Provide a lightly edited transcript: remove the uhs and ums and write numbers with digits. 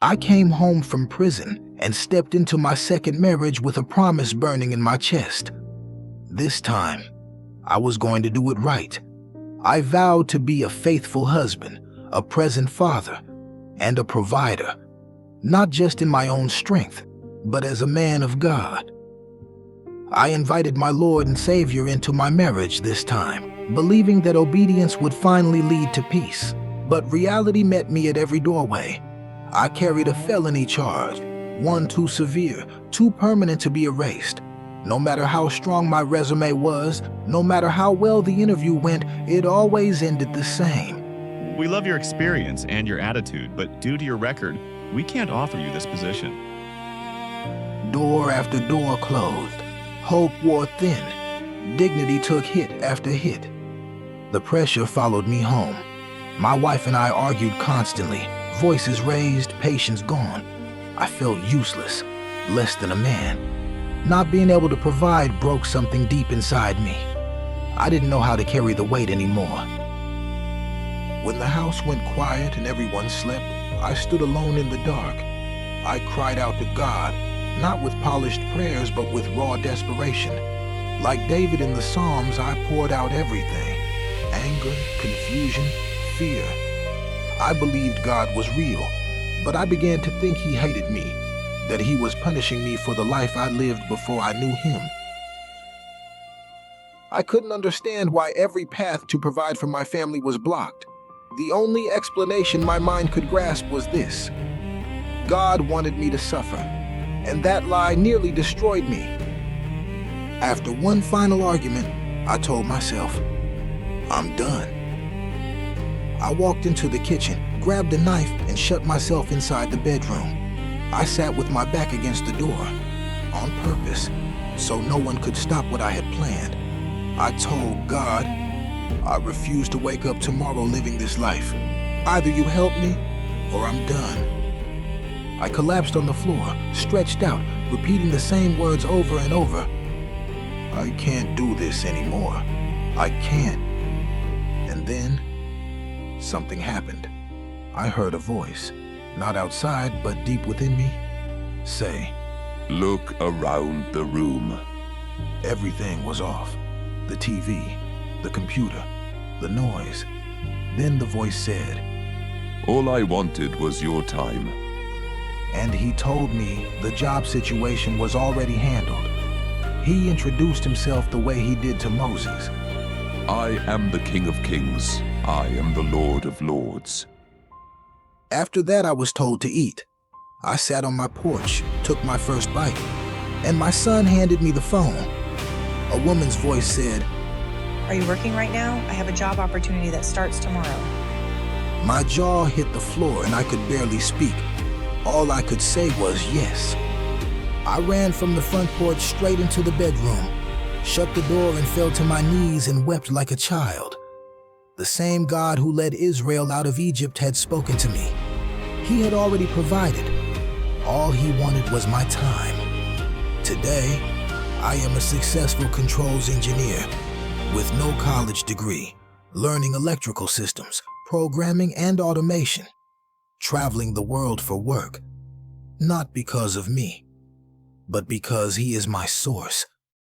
I came home from prison and stepped into my second marriage with a promise burning in my chest. This time, I was going to do it right. I vowed to be a faithful husband, a present father, and a provider, not just in my own strength, but as a man of God. I invited my Lord and Savior into my marriage this time, believing that obedience would finally lead to peace. But reality met me at every doorway. I carried a felony charge, one too severe, too permanent to be erased. No matter how strong my resume was, no matter how well the interview went, it always ended the same. We love your experience and your attitude, but due to your record, we can't offer you this position. Door after door closed. Hope wore thin. Dignity took hit after hit. The pressure followed me home. My wife and I argued constantly, voices raised, patience gone. I felt useless, less than a man. Not being able to provide broke something deep inside me. I didn't know how to carry the weight anymore. When the house went quiet and everyone slept, I stood alone in the dark. I cried out to God, not with polished prayers, but with raw desperation. Like David in the Psalms, I poured out everything. Anger, confusion, fear. I believed God was real, but I began to think he hated me, that he was punishing me for the life I lived before I knew him. I couldn't understand why every path to provide for my family was blocked. The only explanation my mind could grasp was this: God wanted me to suffer, and that lie nearly destroyed me. After one final argument, I told myself, I'm done. I walked into the kitchen, grabbed a knife, and shut myself inside the bedroom. I sat with my back against the door, on purpose, so no one could stop what I had planned. I told God, I refuse to wake up tomorrow living this life. Either you help me, or I'm done. I collapsed on the floor, stretched out, repeating the same words over and over. I can't do this anymore. I can't. And then, something happened. I heard a voice, not outside, but deep within me, say, Look around the room. Everything was off. The TV, the computer, the noise. Then the voice said, All I wanted was your time. And he told me the job situation was already handled. He introduced himself the way he did to Moses. I am the King of Kings. I am the Lord of Lords. After that, I was told to eat. I sat on my porch, took my first bite, and my son handed me the phone. A woman's voice said, Are you working right now? I have a job opportunity that starts tomorrow. My jaw hit the floor and I could barely speak. All I could say was yes. I ran from the front porch straight into the bedroom, shut the door and fell to my knees and wept like a child. The same God who led Israel out of Egypt had spoken to me. He had already provided. All he wanted was my time. Today, I am a successful controls engineer with no college degree, learning electrical systems, programming, and automation, traveling the world for work, not because of me, but because he is my source.